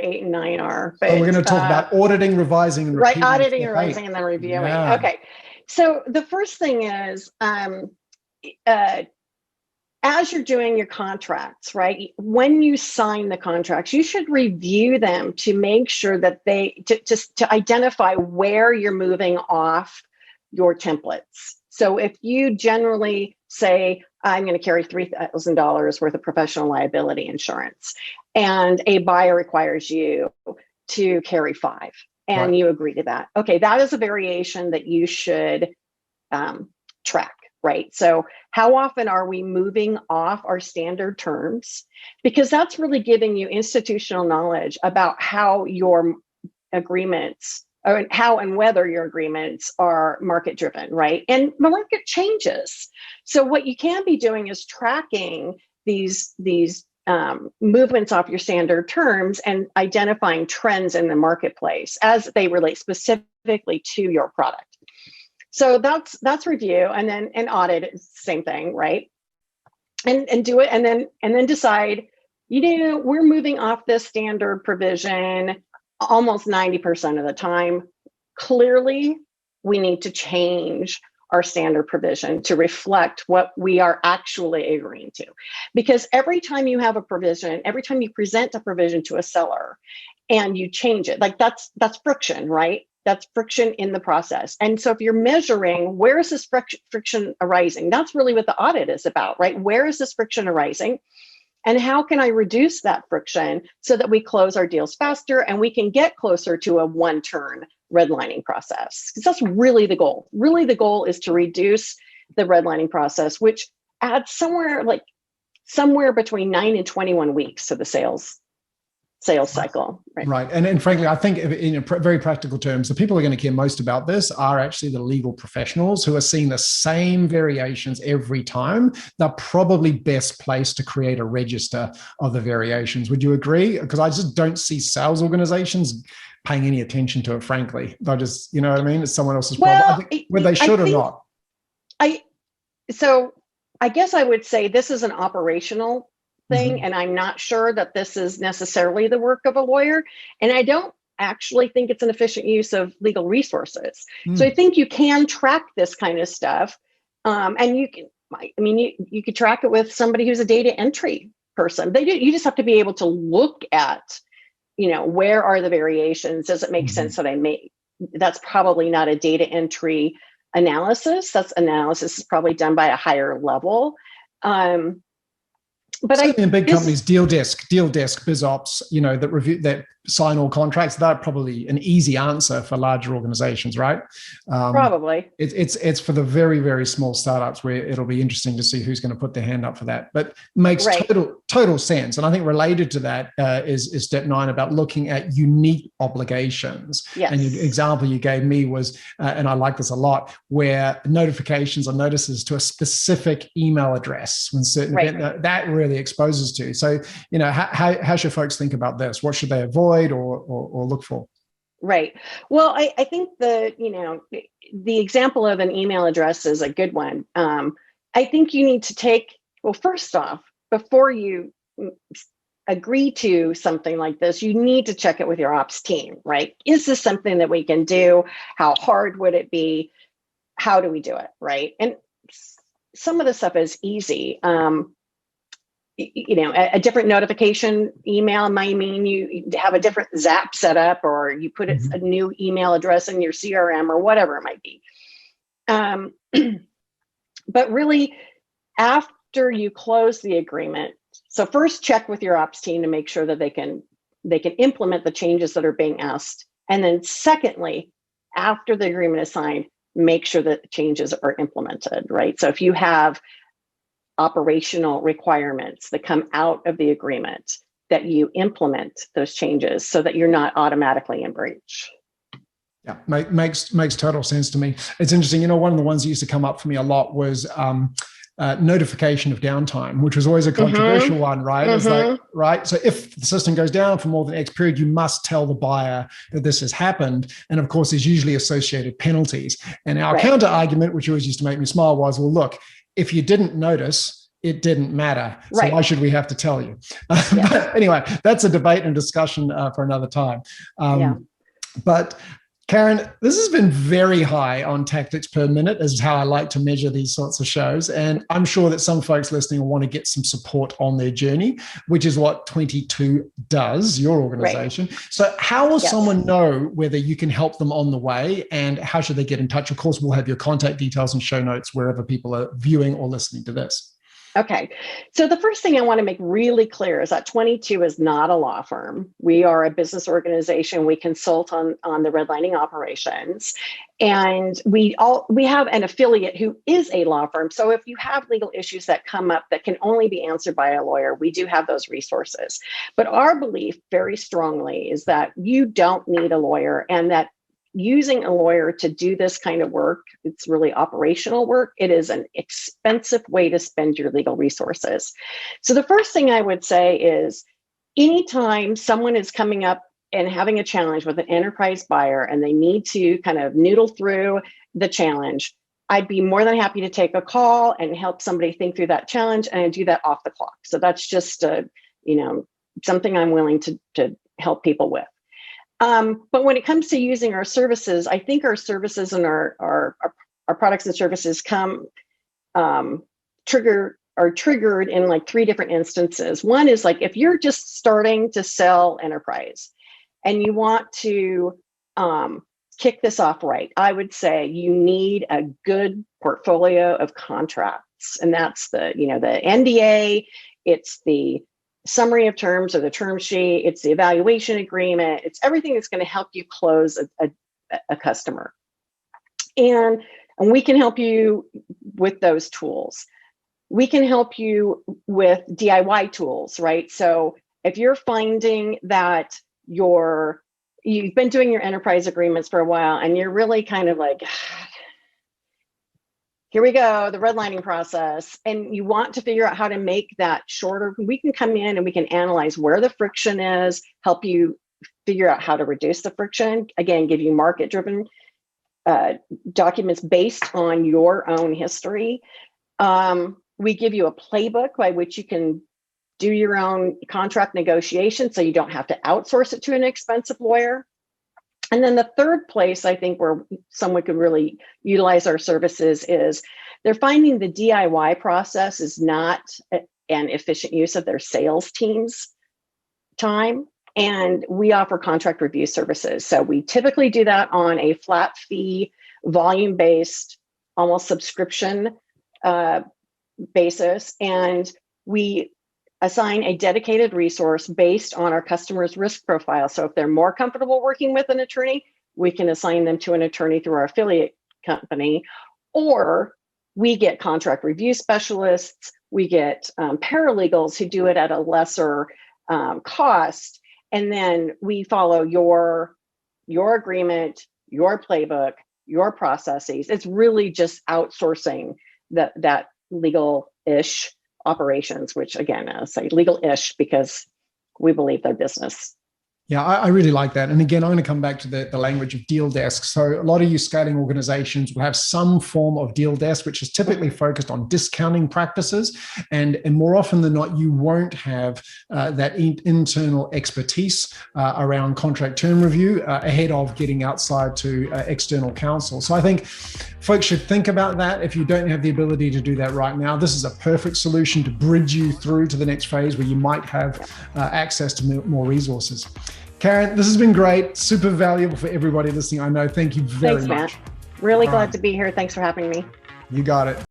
8 and 9 are. But we're going to talk about auditing, revising, and repeating. Right, auditing, revising, and then reviewing. Yeah. Okay. So the first thing is, as you're doing your contracts, right? When you sign the contracts, you should review them to make sure that to identify where you're moving off your templates. So if you generally say, I'm going to carry $3,000 worth of professional liability insurance, and a buyer requires you to carry 5, and you agree to that. Okay, that is a variation that you should track. Right. So how often are we moving off our standard terms? Because that's really giving you institutional knowledge about how your agreements, or how and whether your agreements are market driven, right? And the market changes. So what you can be doing is tracking these movements off your standard terms and identifying trends in the marketplace as they relate specifically to your product. So that's review, and then an audit is the same thing, right? And do it, and then decide, we're moving off this standard provision almost 90% of the time. Clearly, we need to change our standard provision to reflect what we are actually agreeing to. Because every time you have a provision, every time you present a provision to a seller and you change it, like that's friction, right? That's friction in the process. And so if you're measuring, where is this friction arising? That's really what the audit is about, right? Where is this friction arising? And how can I reduce that friction so that we close our deals faster and we can get closer to a one-turn redlining process? Because that's really the goal. Really, the goal is to reduce the redlining process, which adds somewhere between 9 and 21 weeks to the sales cycle. Right. And frankly, I think in very practical terms, the people who are going to care most about this are actually the legal professionals who are seeing the same variations every time. They're probably best placed to create a register of the variations. Would you agree? Because I just don't see sales organizations paying any attention to it, frankly. They're just, you know what I mean? It's someone else's problem. Whether they should or not. So I guess I would say this is an operational thing, and I'm not sure that this is necessarily the work of a lawyer, and I don't actually think it's an efficient use of legal resources. So I think you can track this kind of stuff, and you could track it with somebody who's a data entry person. You just have to be able to look at, where are the variations? Does it make sense that that's probably not a data entry analysis. That's analysis is probably done by a higher level. But certainly in big companies, deal desk, BizOps, that sign all contracts, that's probably an easy answer for larger organizations, right? Probably. It's for the very, very small startups where it'll be interesting to see who's going to put their hand up for that. But makes total sense. And I think related to that is step 9 about looking at unique obligations. Yes. And the example you gave me was, and I like this a lot, where notifications or notices to a specific email address when certain event that really exposes to. So, how should folks think about this? What should they avoid or look for? Right. Well, I think the example of an email address is a good one. I think you need to first off, before you agree to something like this, you need to check it with your ops team, right? Is this something that we can do? How hard would it be? How do we do it, right? And some of the stuff is easy. A different notification email might mean you have a different Zap set up, or you put a new email address in your CRM or whatever it might be. But really, after you close the agreement, so first check with your ops team to make sure that they can implement the changes that are being asked. And then secondly, after the agreement is signed, make sure that the changes are implemented, right? So if you have operational requirements that come out of the agreement, that you implement those changes so that you're not automatically in breach. Yeah, makes total sense to me. It's interesting. One of the ones that used to come up for me a lot was notification of downtime, which was always a controversial one, right? It's like, right. So if the system goes down for more than X period, you must tell the buyer that this has happened. And of course, there's usually associated penalties. And our counter argument, which always used to make me smile, was, well, look, if you didn't notice, it didn't matter. Right. So why should we have to tell you? Yeah. But anyway, that's a debate and discussion for another time. But Karin, this has been very high on tactics per minute, is how I like to measure these sorts of shows. And I'm sure that some folks listening will want to get some support on their journey, which is what 22 does, your organization. Right. So how will someone know whether you can help them on the way, and how should they get in touch? Of course, we'll have your contact details and show notes wherever people are viewing or listening to this. Okay. So the first thing I want to make really clear is that 22 is not a law firm. We are a business organization. We consult on the redlining operations. And we have an affiliate who is a law firm. So if you have legal issues that come up that can only be answered by a lawyer, we do have those resources. But our belief very strongly is that you don't need a lawyer, and that using a lawyer to do this kind of work, it's really operational work. It is an expensive way to spend your legal resources. So the first thing I would say is, anytime someone is coming up and having a challenge with an enterprise buyer and they need to kind of noodle through the challenge, I'd be more than happy to take a call and help somebody think through that challenge, and I do that off the clock. So that's just something I'm willing to help people with. But when it comes to using our services, I think our services and our products and services are triggered in like 3 different instances. One is like, if you're just starting to sell enterprise and you want to kick this off right, I would say you need a good portfolio of contracts. And that's the NDA, it's the summary of terms or the term sheet, it's the evaluation agreement, it's everything that's going to help you close a customer. And we can help you with those tools. We can help you with DIY tools, right? So if you're finding that you've been doing your enterprise agreements for a while and you're really kind of like, here we go, the redlining process, and you want to figure out how to make that shorter, we can come in and we can analyze where the friction is, help you figure out how to reduce the friction. Again, give you market-driven documents based on your own history. We give you a playbook by which you can do your own contract negotiation so you don't have to outsource it to an expensive lawyer. And then the third place I think where someone could really utilize our services is they're finding the DIY process is not an efficient use of their sales team's time. And we offer contract review services. So we typically do that on a flat fee, volume-based, almost subscription basis. And we assign a dedicated resource based on our customer's risk profile. So if they're more comfortable working with an attorney, we can assign them to an attorney through our affiliate company, or we get contract review specialists, we get paralegals who do it at a lesser cost, and then we follow your agreement, your playbook, your processes. It's really just outsourcing that legal-ish operations, which again, I say legal-ish because we believe they're business. Yeah, I really like that. And again, I'm going to come back to the language of deal desk. So a lot of you scaling organizations will have some form of deal desk, which is typically focused on discounting practices. And more often than not, you won't have that internal expertise around contract term review ahead of getting outside to external counsel. So I think folks should think about that. If you don't have the ability to do that right now, this is a perfect solution to bridge you through to the next phase where you might have access to more resources. Karin, this has been great, super valuable for everybody listening, I know. Thank you very much. Thanks, Matt. Really glad to be here. Thanks for having me. You got it.